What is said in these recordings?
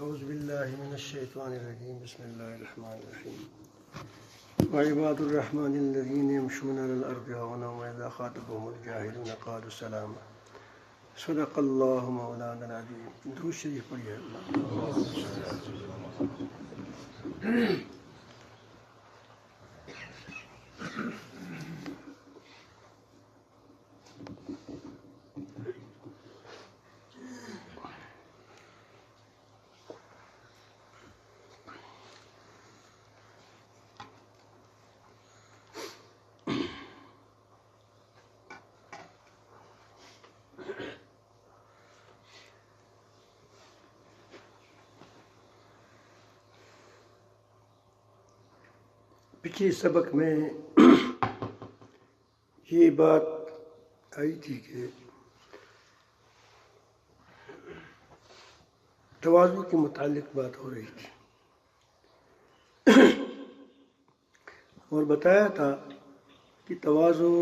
اعوذ باللہ من الشیطان الرجیم بسم اللہ الرحمن الرحیم وعباد الرحمن الذین یمشون علی الارض هونا واذا خاطبهم الجاہلون قالوا سلاما صدق اللہ مولانا العظیم. درود شریف پڑھیے. پچھلے سبق میں یہ بات آئی تھی کہ تواضع کے متعلق بات ہو رہی تھی اور بتایا تھا کہ تواضع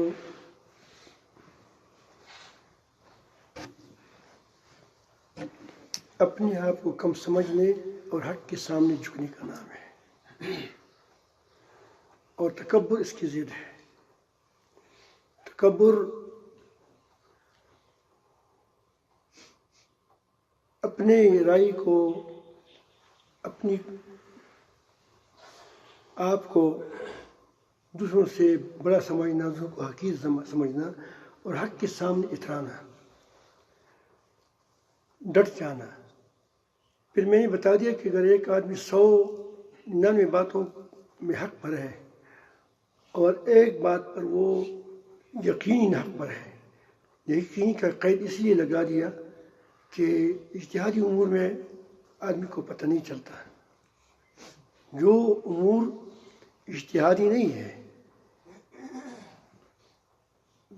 اپنے آپ کو کم سمجھنے اور حق کے سامنے جھکنے کا نام ہے، اور تکبر اس کی ضد ہے. تکبر اپنے رائے کو، اپنی آپ کو دوسروں سے بڑا سمجھنا، دوسروں کو حقیر سمجھنا اور حق کے سامنے اترانا، ڈٹ جانا. پھر میں نے بتا دیا کہ اگر ایک آدمی 199 باتوں میں حق پر ہے اور ایک بات پر وہ یقینی حق پر ہے، یقینی کا قید اس لیے لگا دیا کہ اجتہادی امور میں آدمی کو پتہ نہیں چلتا. جو امور اجتہادی نہیں ہے،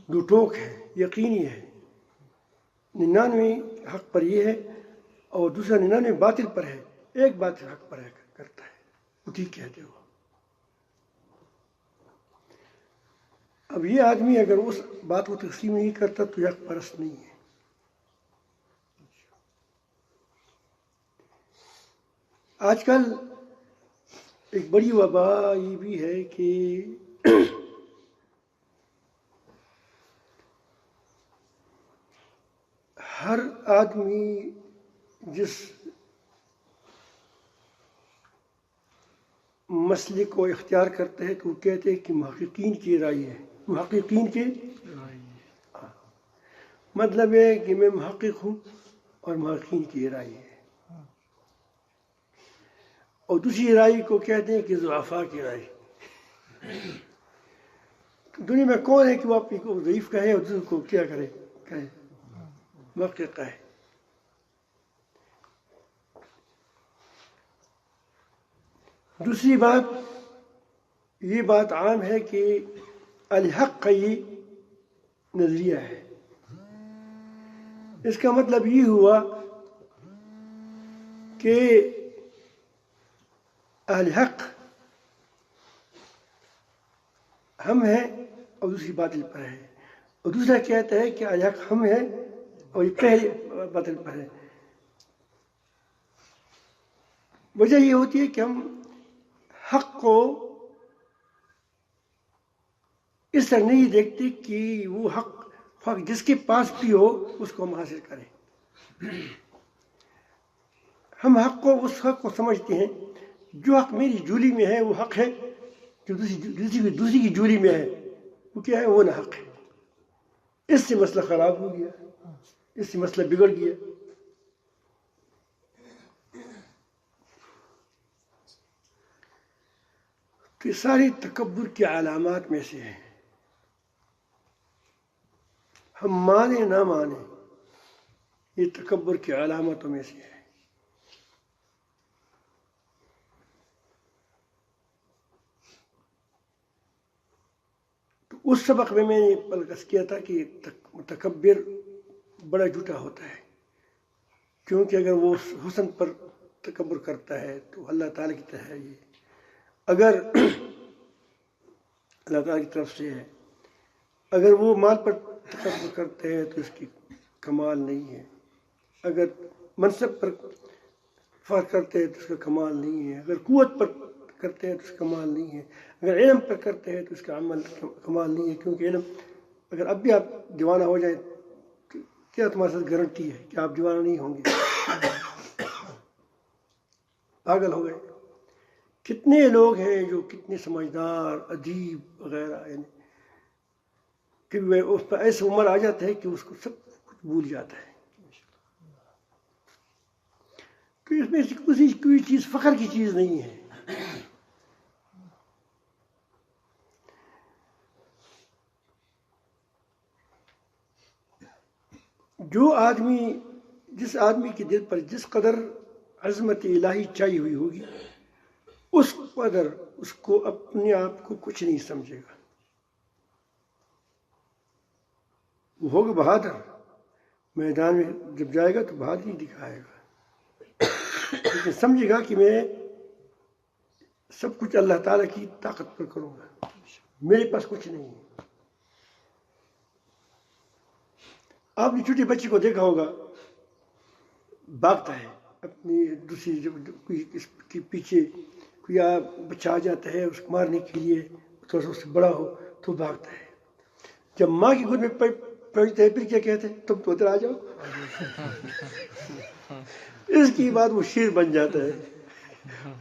دو ٹوک ہے، یقینی ہے، 99 حق پر یہ ہے اور دوسرا 99 باطل پر ہے، ایک باطل حق پر ہے کرتا ہے، وہ ٹھیک کہتے ہو. اب یہ آدمی اگر اس بات کو تسلیم نہیں کرتا تو یک پرست نہیں ہے. آج کل ایک بڑی وبا یہ بھی ہے کہ ہر آدمی جس مسئلے کو اختیار کرتا ہے تو وہ کہتے ہیں کہ محققین کی رائے ہے. محققین کی مطلب ہے کہ میں محقق ہوں اور محققین کی رائے ہے، اور دوسری رائے کو کہتے ہیں کہ ضعفاء کی رائے. دنیا میں کون ہے کہ وہ اپنی کو ضعیف کہے اور دوسرے کو کیا کرے، کہے محقق کہے. دوسری بات، یہ بات عام ہے کہ الحق کا یہ نظریہ ہے. اس کا مطلب یہ ہوا کہ اہل حق ہم ہیں اور دوسری باطل پر ہے، اور دوسرا کہتا ہے کہ اہل حق ہم ہیں اور یہ پہلے باطل پر ہے. وجہ یہ ہوتی ہے کہ ہم حق کو اس طرح نہیں دیکھتے کہ وہ حق جس کے پاس بھی ہو اس کو ہم حاصل کریں. ہم حق کو، اس حق کو سمجھتے ہیں جو حق میری جولی میں ہے وہ حق ہے، جو دوسری کی جولی میں ہے وہ کیا ہے، وہ نہ حق ہے. اس سے مسئلہ خراب ہو گیا، اس سے مسئلہ بگڑ گیا. تو یہ ساری تکبر کی علامات میں سے ہیں. ہم مانے نہ مانے، یہ تکبر کی علامتوں میں سے ہے. تو اس سبق میں نے پلکس کیا تھا کہ متکبر بڑا جھوٹا ہوتا ہے، کیونکہ اگر وہ حسن پر تکبر کرتا ہے تو اللہ تعالیٰ کی طرح ہے. یہ اگر اللہ تعالیٰ کی طرف سے ہے، اگر وہ مال پر تکبر کرتے ہیں تو اس کی کمال نہیں ہے. اگر منصب پر فرق کرتے ہیں تو اس کا کمال نہیں ہے، اگر قوت پر کرتے ہیں تو اس کا کمال نہیں ہے، اگر علم پر کرتے ہیں تو اس کا عمل کمال نہیں ہے، کیونکہ علم اگر اب بھی آپ دیوانہ ہو جائیں تو کیا تمہارے ساتھ گارنٹی ہے کہ آپ دیوانہ نہیں ہوں گے؟ پاگل ہو گئے. کتنے لوگ ہیں جو کتنے سمجھدار ادیب وغیرہ، یعنی کہ اس پر ایسے عمر آ جاتا ہے کہ اس کو سب کچھ بھول جاتا ہے. تو اس میں کوئی چیز فخر کی چیز نہیں ہے. جس آدمی کے دل پر جس قدر عظمت الہی چائی ہوئی ہوگی، اس قدر اس کو اپنے آپ کو کچھ نہیں سمجھے گا. وہ ہوگا بہادر، میدان میں جب جائے گا تو بہادری دکھائے گا، لیکن سمجھے گا کہ میں سب کچھ اللہ تعالیٰ کی طاقت پر کروں گا، میرے پاس کچھ نہیں ہے. آپ نے چھوٹے بچے کو دیکھا ہوگا، بھاگتا ہے اپنی دوسری کوئی اس کے پیچھے کوئی بچہ آ جاتا ہے اس کو مارنے کے لیے، تھوڑا سا اس سے بڑا ہو تو بھاگتا ہے. جب ماں کی گود میں پڑھتے ہیں پھر کیا کہتے ہیں؟ تم تو ادھر آ جاؤ. اس کی بعد وہ شیر بن جاتا ہے.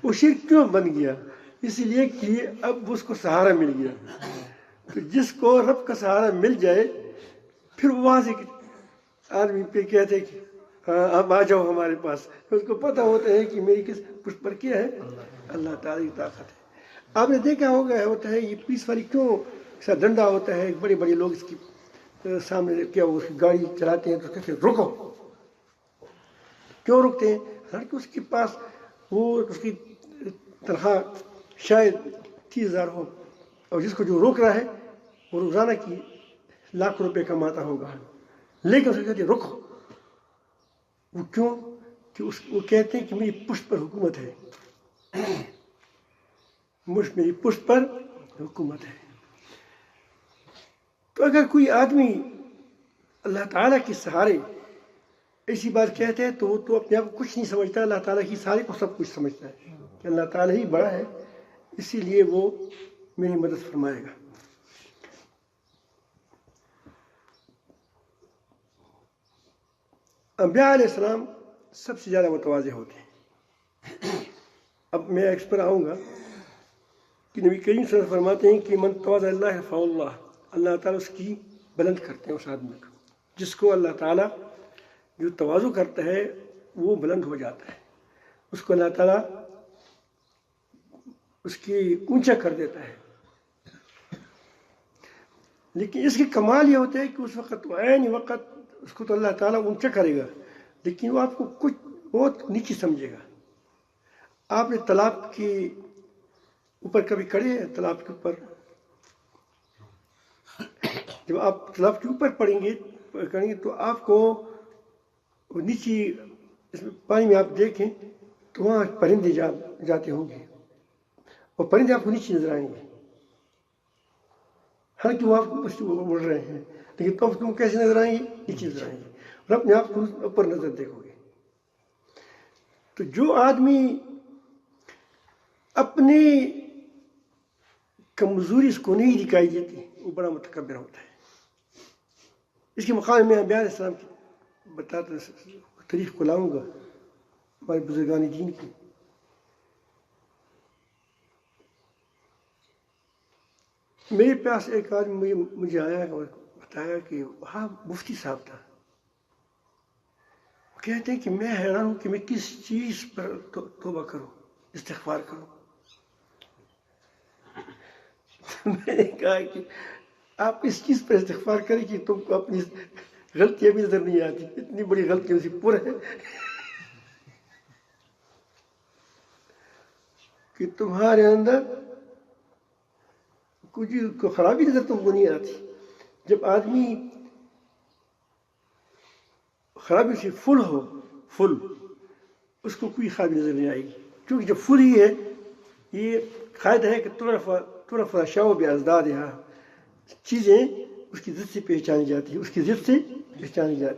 وہ شیر کیوں بن گیا؟ اس لیے کہ اب اس کو سہارا مل گیا. تو جس کو رب کا سہارا مل جائے پھر وہاں سے آدمی پہ کہتے ہیں کہ ہاں اب آ جاؤ ہمارے پاس. اس کو پتہ ہوتا ہے کہ میری کس پشت پر کیا ہے؟ اللہ تعالیٰ کی طاقت ہے. آپ نے دیکھا ہوتا ہے یہ پولیس والی کیوں ایسا ڈنڈا ہوتا ہے، بڑے بڑے لوگ اس کی سامنے کیا اس کی گاڑی چلاتے ہیں تو کہتے ہیں رکو. کیوں رکتے ہیں؟ حالانکہ اس کے پاس وہ اس کی تنخواہ شاید 30,000 ہو، اور جس کو جو روک رہا ہے وہ روزانہ کی لاکھ روپے کماتا ہوگا، لیکن اس کو کہتے ہیں رکو. وہ کیوں؟ کہ وہ کہتے ہیں کہ میری پشت پر حکومت ہے، میری پشت پر حکومت ہے. تو اگر کوئی آدمی اللہ تعالیٰ کے سہارے ایسی بات کہتے ہیں تو وہ تو اپنے آپ کو کچھ نہیں سمجھتا، اللہ تعالیٰ کی سہارے کو سب کچھ سمجھتا ہے کہ اللہ تعالیٰ ہی بڑا ہے، اسی لیے وہ میری مدد فرمائے گا. انبیاء علیہ السلام سب سے زیادہ متواضع ہوتے ہیں. اب میں اس پر آؤں گا کہ نبی کریم صلی اللہ علیہ وسلم فرماتے ہیں کہ من تواضع اللہ فاللہ، اللہ تعالیٰ اس کی بلند کرتے ہیں اس آدمی کو. جس کو اللہ تعالیٰ جو تواضع کرتا ہے وہ بلند ہو جاتا ہے، اس کو اللہ تعالیٰ اس کی اونچا کر دیتا ہے. لیکن اس کی کمال یہ ہوتا ہے کہ اس وقت عین وقت اس کو تو اللہ تعالیٰ اونچا کرے گا، لیکن وہ آپ کو کچھ بہت نیچی سمجھے گا. آپ نے تالاب کے اوپر کبھی کھڑے ہیں؟ تالاب کے اوپر جب آپ تالاب کے اوپر کریں گے تو آپ کو نیچی اس میں پانی میں آپ دیکھیں تو وہاں پرندے جاتے ہوں گے، اور پرندے آپ کو نیچے نظر آئیں گے. حالانکہ وہ آپ کو اڑ رہے ہیں، لیکن تو تم کیسے نظر آئیں گے؟ نیچے نظر آئیں گے، اور اپنے آپ کو اوپر نظر دیکھو گے. تو جو آدمی اپنی کمزوری اس کو نہیں دکھائی دیتی وہ بڑا متکبر ہوتا ہے. اس کے مقام میں انبیاء علیہ السلام کی بتاتا تاریخ کو لاؤں گا، ہمارے بزرگان دین کی. میرے پاس ایک آدمی مجھے آیا اور بتایا کہ وہاں مفتی صاحب تھا. کہتے ہیں کہ میں حیران ہوں کہ میں کس چیز پر توبہ کروں، استغفار کروں. میں نے کہا کہ آپ اس چیز پر استغفار کریں کہ تم کو اپنی غلطیاں بھی نظر نہیں آتی، اتنی بڑی غلطیوں سے پر ہے کہ تمہارے اندر کچھ خرابی نظر تم کو نہیں آتی. جب آدمی خرابی سے فل اس کو کوئی خرابی نظر نہیں آئے گی، کیونکہ جب فل ہی ہے یہ قاعدہ ہے کہ طرف شو بازدادہا، چیزیں اس کی ضد سے پہچانی جاتی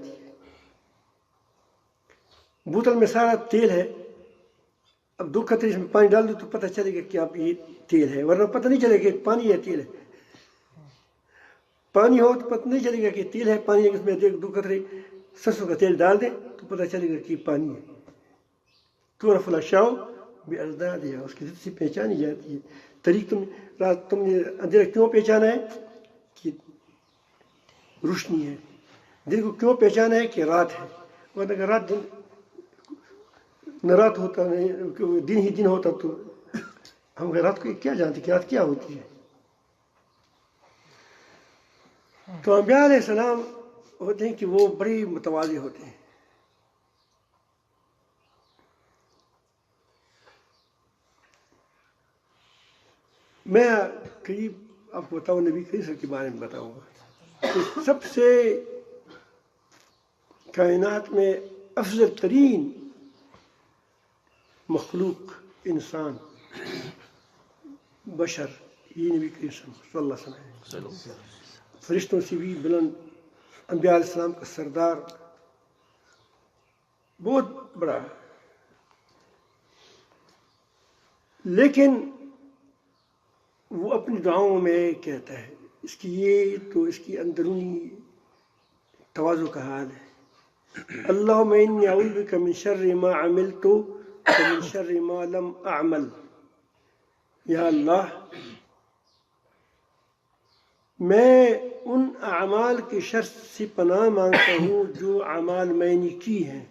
ہے. بوتل میں سارا تیل ہے اب 2 قطرے اس میں پانی ڈال دو تو پتہ چلے گا کہ آپ یہ تیل ہے، ورنہ پتہ نہیں چلے گا کہ پانی یا تیل ہے. پانی ہو تو پتہ نہیں چلے گا کہ تیل ہے. پانی اس میں 2 قطرے سرسوں کا تیل ڈال دیں تو پتہ چلے گا کہ پانی ہے. تعرف الاشیاء بأضدادها، اس کی ضد سے پہچانی جاتی ہے. طریق تم نے اندھیرا کیوں پہچانا ہے کہ روشنی ہے. دن کو کیوں پہچانا ہے کہ رات ہے. ورنہ اگر رات دن نہ رات ہوتا دن ہی دن ہوتا تو ہم رات کو کیا جانتے کہ رات کیا ہوتی ہے. تو انبیاء علیہ السلام ہوتے ہیں کہ وہ بڑی متواضع ہوتے ہیں. میں قریب آپ کو بتاؤں نبی کریم کے بارے میں بتاؤں گا کہ سب سے کائنات میں افضل ترین مخلوق انسان بشر یہ نبی کریم صلی اللہ علیہ وسلم ہے. فرشتوں سے بھی بلند، انبیاء علیہ السلام کا سردار، بہت بڑا. لیکن وہ اپنی دعاؤں میں کہتا ہے اس کی یہ تو اس کی اندرونی تواضع کا حال ہے. اللہم انی اعوذ بک من شر ما عملت ومن شر ما لم اعمل. یا اللہ میں ان اعمال کے شر سے پناہ مانگتا ہوں جو اعمال میں نے کی ہیں،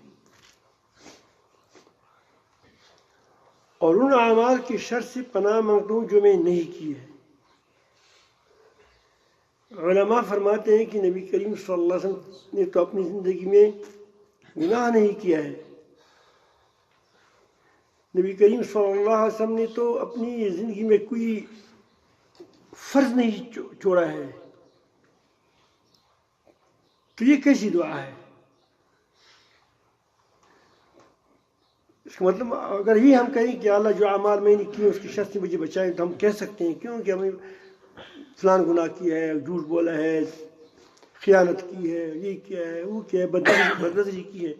اور ان اعمال کے شر سے پناہ مانگتا ہوں جو میں نہیں کی ہے. علماء فرماتے ہیں کہ نبی کریم صلی اللہ علیہ وسلم نے تو اپنی زندگی میں گناہ نہیں کیا ہے. نبی کریم صلی اللہ علیہ وسلم نے تو اپنی زندگی میں کوئی فرض نہیں چھوڑا ہے. تو یہ کیسی دعا ہے؟ اس کا مطلب اگر یہ ہم کہیں کہ اللہ جو اعمال میں نے کیے اس کی شر سے مجھے بچائے تو ہم کہہ سکتے ہیں کیوں کہ ہم نے فلان گناہ کیا ہے، جھوٹ بولا ہے، خیانت کی ہے، یہ کیا ہے، وہ کیا ہے، بدنظری کی ہے.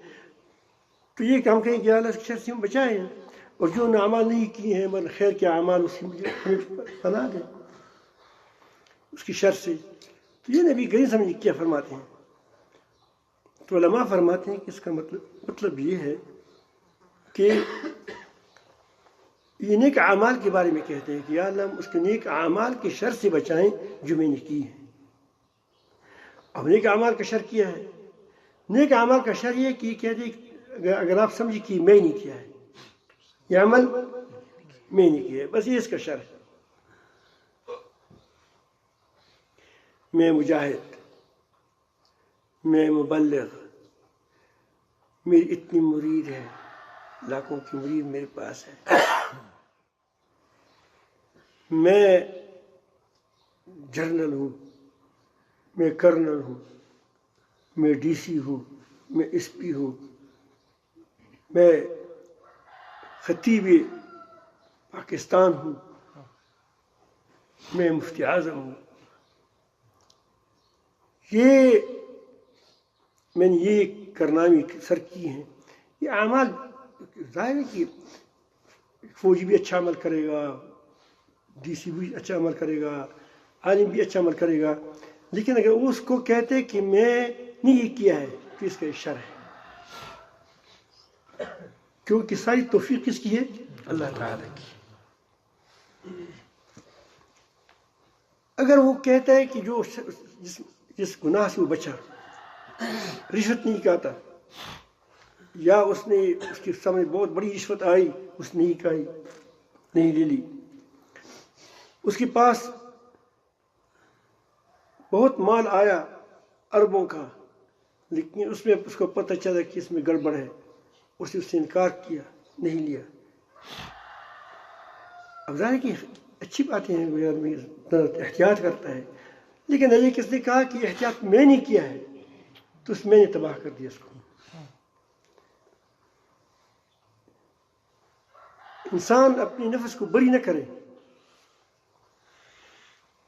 تو یہ کہ ہم کہیں کہ اللہ اس کی شر سے ہم بچائیں، اور جو اعمال نہیں کیے ہیں مگر خیر کے اعمال اس سے مجھے پناہ دیں اس کی شر سے. تو یہ نبی کریم سمجھ کیا فرماتے ہیں. تو علماء فرماتے ہیں کہ اس کا مطلب یہ ہے کہ یہ نیک اعمال کے بارے میں کہتے ہیں کہ یا اللہ ہم اس کے نیک اعمال کے شر سے بچائیں جو میں نے کی ہیں. اب نیک اعمال کا شر کیا ہے؟ نیک اعمال کا شر یہ کہ کہتے ہیں اگر آپ سمجھیں کہ میں نہیں کیا ہے، یہ عمل میں نہیں کیا ہے، بس یہ اس کا شر ہے. میں مجاہد، میں مبلغ، میری اتنی مرید ہے، لاکھوں کی مرید میرے پاس ہے، میں جنرل ہوں، میں کرنل ہوں، میں ڈی سی ہوں، میں ایس پی ہوں، میں خطیب پاکستان ہوں، میں مفتی اعظم ہوں. یہ میں نے یہ کارنامے سر کی ہیں. یہ اعمال ظاہر ہے کہ فوجی بھی اچھا عمل کرے گا، ڈی سی بھی اچھا عمل کرے گا، عالم بھی اچھا عمل کرے گا، لیکن اگر اس کو کہتے کہ میں نے یہ کیا ہے تو اس کا شر ہے. کیونکہ ساری توفیق کس کی ہے؟ اللہ تعالیٰ کی. اگر وہ کہتا ہے کہ جو جس گناہ سے وہ بچا، رشوت نہیں کھاتا، یا اس نے اس کے سامنے بہت بڑی رشوت آئی اس نے نہیں کھائی، نہیں لے لی، اس کے پاس بہت مال آیا اربوں کا، لیکن اس میں اس کو پتہ چلا کہ اس میں گڑبڑ ہے، اس نے انکار کیا، نہیں لیا. اب ظاہر کہ اچھی باتیں ہیں، آدمی احتیاط کرتا ہے، لیکن یہ کس نے کہا کہ احتیاط میں نے کیا ہے تو اس میں نے تباہ کر دیا اس کو. انسان اپنی نفس کو بری نہ کرے،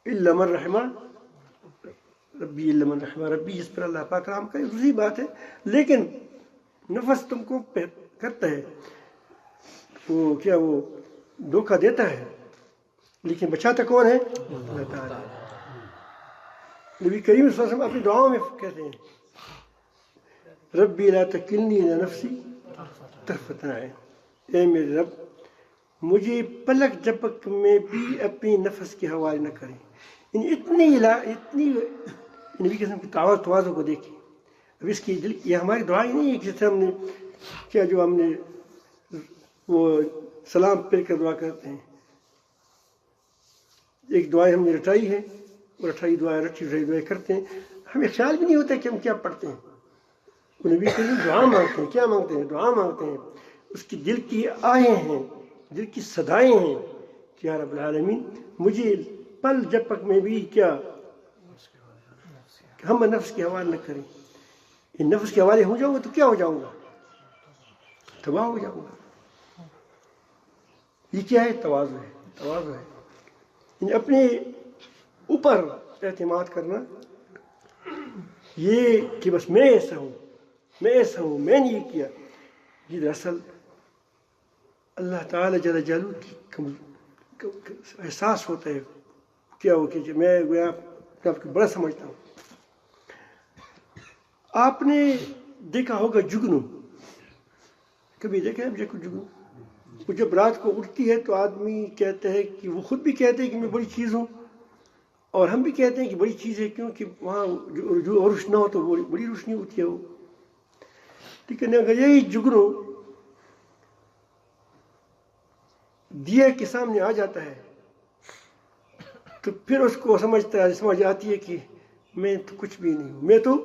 الا من رحمہ ربی، الا من رحمہ ربی، جس پر اللہ پاک رحم کرے دوسری بات ہے، لیکن نفس تم کو کرتا ہے وہ کیا وہ دھوکہ دیتا ہے، لیکن بچاتا کون ہے؟ اللہ تعالیٰ۔ نبی کریم صلی اللہ علیہ وسلم اپنی دعاؤں میں کہتے ہیں ربی لا تکلنی الی نفسی طرفۃ عین، اے میرے رب مجھے پلک جھپک میں بھی اپنی نفس کے حوالے نہ کریں۔ اتنی نبی قسم کی توازن کو دیکھیں۔ اب اس کی دل یہ ہماری دعا ہی نہیں ہے کہ جیسے ہم نے کیا جو ہم نے وہ سلام پھر کر دعا کرتے ہیں، ایک دعائیں ہم نے رٹائی ہے اور رٹائی دعائیں کرتے ہیں، ہمیں خیال بھی نہیں ہوتا کہ ہم کیا پڑھتے ہیں۔ وہ نبی کریم دعا مانگتے ہیں، کیا مانگتے ہیں؟ دعا مانگتے ہیں، اس کی دل کی آہیں ہیں، دل کی صدائیں ہیں کہ یا رب العالمین مجھے پل جھپک میں بھی کیا ہم نفس کے حوالے نہ کریں۔ ان نفس کے حوالے ہو جاؤں گا تو کیا ہو جاؤں گا؟ تباہ ہو جاؤں گا۔ یہ کیا ہے؟ تواضع ہے، تواضع ہے، یعنی اپنے اوپر اعتماد کرنا، یہ کہ بس میں ایسا ہوں، میں ایسا ہوں، میں نے یہ کیا۔ یہ دراصل اللہ تعالیٰ جل جلالہ کی احساس ہوتا ہے کیا ہو کہ میں آپ کو بڑا سمجھتا ہوں۔ آپ نے دیکھا ہوگا جگنو، کبھی دیکھا ہے جگنو؟ وہ جب رات کو اٹھتی ہے تو آدمی کہتا ہے کہ وہ خود بھی کہتے ہیں کہ میں بڑی چیز ہوں، اور ہم بھی کہتے ہیں کہ بڑی چیز ہے کیونکہ وہاں جو روشنی ہو تو بڑی روشنی ہوتی ہے وہ۔ لیکن اگر یہی جگنو دیے کے سامنے آ جاتا ہے تو پھر اس کو سمجھ آتی ہے کہ میں تو کچھ بھی نہیں ہوں، میں تو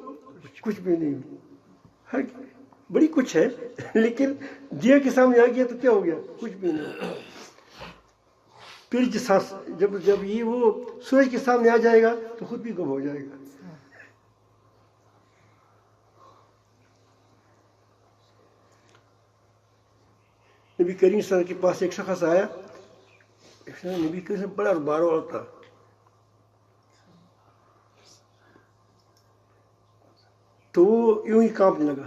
کچھ بھی نہیں ہوں، بڑی کچھ ہے لیکن دیے کے سامنے آ گیا تو کیا ہو گیا؟ کچھ بھی نہیں۔ پھر جب یہ وہ سورج کے سامنے آ جائے گا تو خود بھی گم ہو جائے گا۔ نبی کریم صلی اللہ علیہ وسلم کے پاس ایک شخص آیا، نبی کریم سے بڑا بارو ہوتا، تو وہ یوں ہی کانپنے لگا،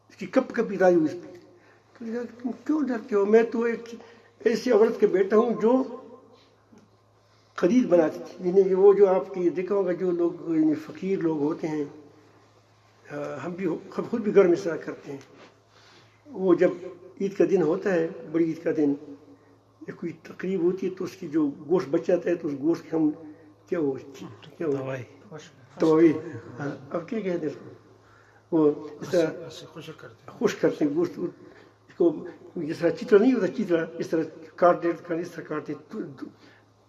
اس کی کپ کپی رائی ہوئی اس پہ۔ تم کیوں ڈرتے ہو؟ میں تو ایک ایسی عورت کے بیٹا ہوں جو خدید بناتی تھی، یعنی وہ جو آپ کی دیکھا ہوگا جو لوگ یعنی فقیر لوگ ہوتے ہیں، ہم بھی خود بھی گھر میں اس طرح کرتے ہیں۔ وہ جب عید کا دن ہوتا ہے، بڑی عید کا دن، یا کوئی تقریب ہوتی ہے تو اس کی جو گوشت بچ جاتا ہے تو اس گوشت کی ہم کیا ہو توائی، اب کیا کہتے ہیں وہ اس طرح خشک کرتے ہیں گوشت اس کو، جس طرح چترا نہیں ہوتا، چترا اس طرح کاٹ دیتے، اس طرح کاٹتے،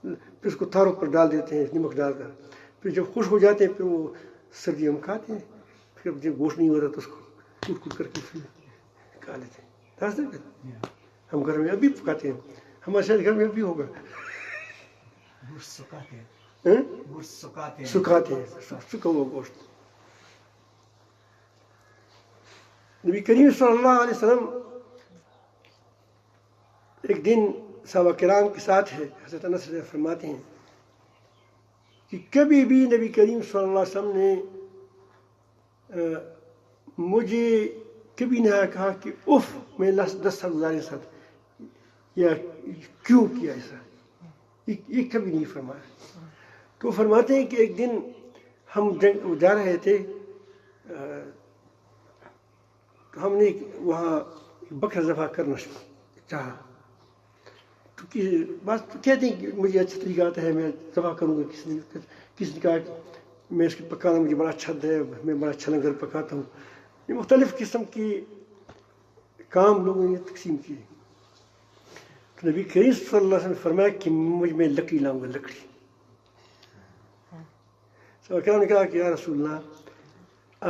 پھر اس کو تاروں پر ڈال دیتے ہیں نمک ڈال کر، پھر جب خشک ہو جاتے ہیں پھر وہ سردی ہم کھاتے ہیں، پھر جب گوشت نہیں ہوتا تو اس کو کوٹ کوٹ کر کے پھر کھا لیتے ہیں۔ ہم گھر میں ابھی پکاتے ہیں، ہمارے شاید گھر میں ابھی ہوگا، سکھاتے ہیں سکھا ہوا گوشت۔ نبی کریم صلی اللہ علیہ وسلم ایک دن صحابہ کرام کے ساتھ ہے، حضرت انس فرماتے ہیں کہ کبھی بھی نبی کریم صلی اللہ علیہ وسلم نے مجھے کبھی نہ کہا کہ اف میں 10 سال گزارے ساتھ، یا کیوں کیا ایسا، یہ کبھی نہیں فرمایا۔ تو فرماتے ہیں کہ ایک دن ہم جا رہے تھے، تو ہم نے وہاں بکرا ذبح کرنا چاہا، تو بات کہتے ہیں کہ مجھے اچھا طریقہ آتا ہے، میں ذبح کروں گا۔ کسی نے کہا کہ میں اس کو پکانا مجھے بڑا اچھا ہے، میں بڑا اچھا لنگر پکاتا ہوں۔ یہ مختلف قسم کی کام لوگوں نے تقسیم کیے۔ تو نبی کریم صلی اللہ علیہ وسلم نے فرمایا کہ میں لکڑی لاؤں گا، لکڑی۔ صحابہ کرام نے کہا کہ یا رسول اللہ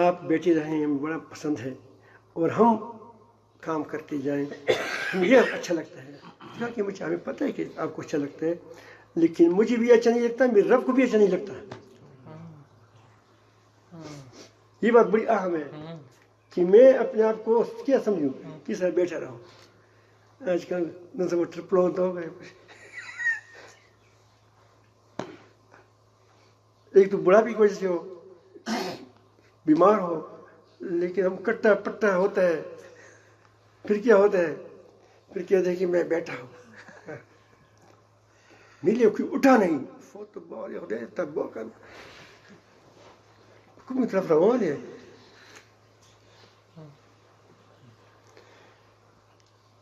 آپ بیٹھے رہیں، ہمیں بڑا پسند ہے اور ہم کام کرتے جائیں، مجھے اچھا لگتا ہے۔ کہا کہ مجھے ہمیں پتہ ہے کہ آپ کو اچھا لگتا ہے، لیکن مجھے بھی اچھا نہیں لگتا، میرے رب کو بھی اچھا نہیں لگتا۔ یہ بات بڑی اہم ہے کہ میں اپنے آپ کو کیا سمجھوں، کس طرح بیٹھا رہوں۔ آج کل نظم و ٹرپل ہوتا ہوگا، ایک تو بڑھاپے کی وجہ سے ہو، بیمار ہو، لیکن ہم کٹا پٹا ہوتا ہے، پھر کیا ہوتا ہے پھر کہتے ہیں کہ میں بیٹھا ہوں، ملے کوئی اٹھا نہیں، فوت بال تب کر حکومت طرف روان ہے.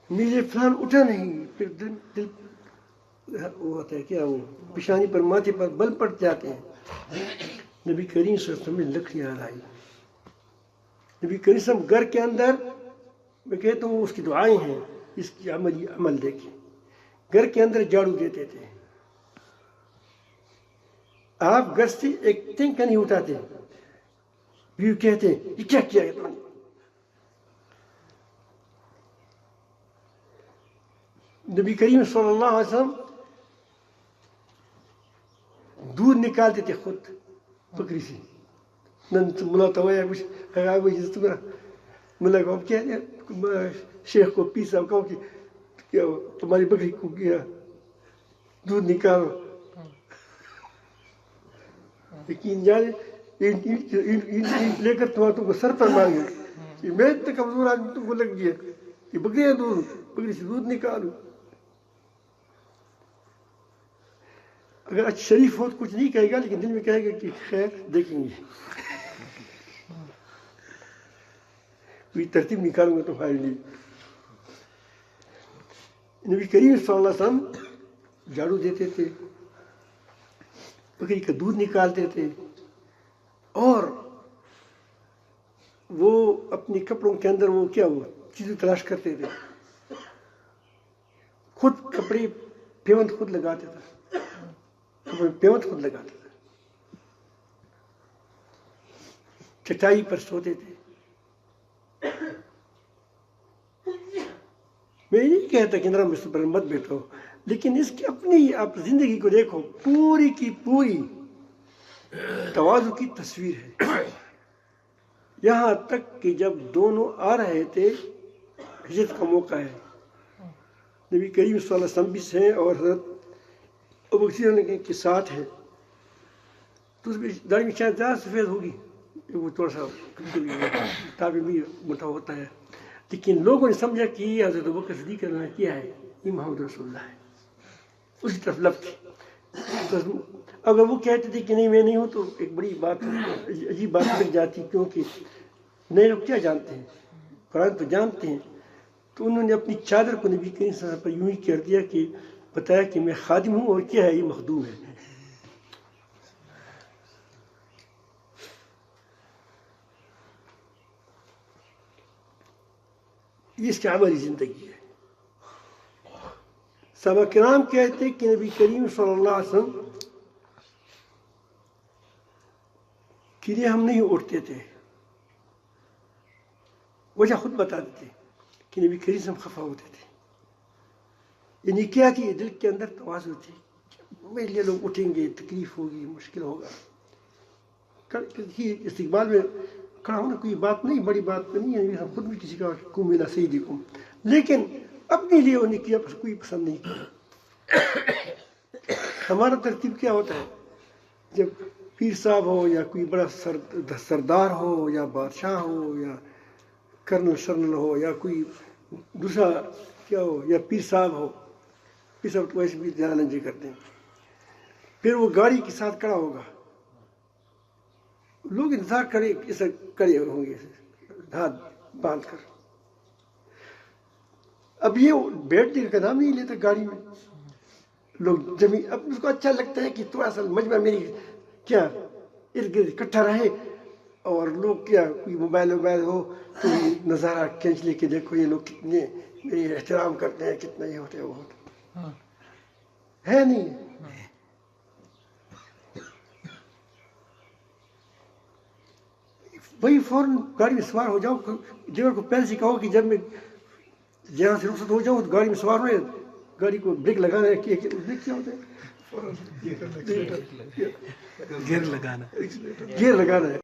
ملے فلان اٹھا نہیں، پھر دل وہ ہوتا ہے کیا، وہ پیشانی پر ماتھے پر بل پڑ جاتے ہیں. نبی کریم صلی اللہ علیہ وسلم نے لکڑیاں لائی. نبی کریم صلی اللہ علیہ وسلم گھر کے اندر، میں کہتا ہوں اس کی دعائیں ہیں، اس کی عمل دیکھیں. گھر کے اندر جھاڑو دیتے تھے. آپ گھر سے ایک تنکا نہیں اٹھاتے. بیوی کہتے ہیں یہ کیا کیا ہے تم نے؟ نبی کریم صلی اللہ علیہ وسلم دودھ نکالتے تھے خود بکری سے. ملا توایا ملا کو کیا شیخ کو پیسا کہو کہ تمہاری بکری کو کیا دودھ نکالو. یقین جانے لے کر تم کو سر پر مانگے، میں اتنا کمزور آدمی تم کو لگ گیا کہ بکریاں دودھ، بکری سے دودھ نکالو. اگر اچھا شریف ہو تو کچھ نہیں کہے گا، لیکن دل میں کہے گا کہ خیر دیکھیں گے، کوئی ترتیب نکالوں گا تمہارے لیے. نبی کریم صلی اللہ علیہ وسلم جھاڑو دیتے تھے، بکری کا دودھ نکالتے تھے، اور وہ اپنے کپڑوں کے اندر وہ کیا وہ چیزیں تلاش کرتے تھے. خود کپڑے پیوند خود لگاتے تھے، پیوند خود لگاتے تھے، چٹائی پر سوتے تھے. میں نہیں کہتا کہ نرم بستر پر مت بیٹھو، لیکن اس کی اپنی آپ زندگی کو دیکھو، پوری کی پوری تواضع کی تصویر ہے. یہاں تک کہ جب دونوں آ رہے تھے، ہجرت کا موقع ہے، نبی کریم صلی اللہ علیہ وسلم بھی ہیں اور حضرت ابوبکر کے ساتھ ہیں، تو اس میں داڑھی میں شاید زیادہ سفید ہوگی، وہ تھوڑا سا تابع بھی موٹا ہوتا ہے، لیکن لوگوں نے سمجھا کہ یہ حضرت ابوبکر صدیق نے کیا ہے، یہ محمد رسول اللہ ہے، اسی طرف لب تھی. اگر وہ کہتے تھے کہ نہیں میں نہیں ہوں تو ایک بڑی بات عجیب بات لگ جاتی، کیونکہ نئے لوگ کیا جانتے ہیں، قرآن تو جانتے ہیں. تو انہوں نے اپنی چادر کو نبی کریم صلی اللہ علیہ وسلم پر یوں ہی کر دیا کہ بتایا کہ میں خادم ہوں اور کیا ہے یہ مخدوم ہے. یہ اس کی عملی زندگی ہے. صحابہ کرام کہتے کہ نبی کریم صلی اللہ علیہ وسلم کے لیے ہم نہیں اٹھتے تھے. وجہ خود بتا دیتے کہ نبی کریم سے ہم خفا ہوتے تھے. یعنی کیا تھی، دل کے اندر تواضع تھی، میرے لیے لوگ اٹھیں گے، تکلیف ہوگی، مشکل ہوگا. استقبال میں کھڑا ہونا کوئی بات نہیں، بڑی بات نہیں ہے، ہم خود بھی کسی کا قوم الی سیدکم، لیکن اپنے لیے انہیں کیا کوئی پسند نہیں کیا. ہمارا ترتیب کیا ہوتا ہے، جب پیر صاحب ہو یا کوئی بڑا سردار ہو یا بادشاہ ہو یا کرنل شرنل ہو یا کوئی دوسرا کیا ہو یا پیر صاحب ہو، پیر صاحب تو ویسے بھی زیادہ لنجے کرتے ہیں، پھر وہ گاڑی کے ساتھ کھڑا ہوگا، لوگ انتظار کرے ہوں گے ہاتھ باندھ کر. اب یہ بیٹھنے کا نام نہیں لیتا گاڑی میں، لوگ جمی اب اس کو اچھا لگتا ہے کہ تھوڑا سا مجمع میری کیا ارد گرد اکٹھا رہے، اور لوگ کیا کوئی موبائل ہو تو نظارہ کھینچ لے کے دیکھو یہ لوگ کتنے میری احترام کرتے ہیں، کتنا یہ ہوتا ہے وہ ہوتا ہے نہیں. وہی فوراً گاڑی میں سوار ہو جاؤ، ڈرائیور کو پہلے سے کہو کہ جب میں جہاں سے رخصت ہو جاؤں تو گاڑی میں سوار ہوئے، گاڑی کو بریک لگانا ہے. بریک کیا ہوتا ہے؟ گیئر لگانا ہے.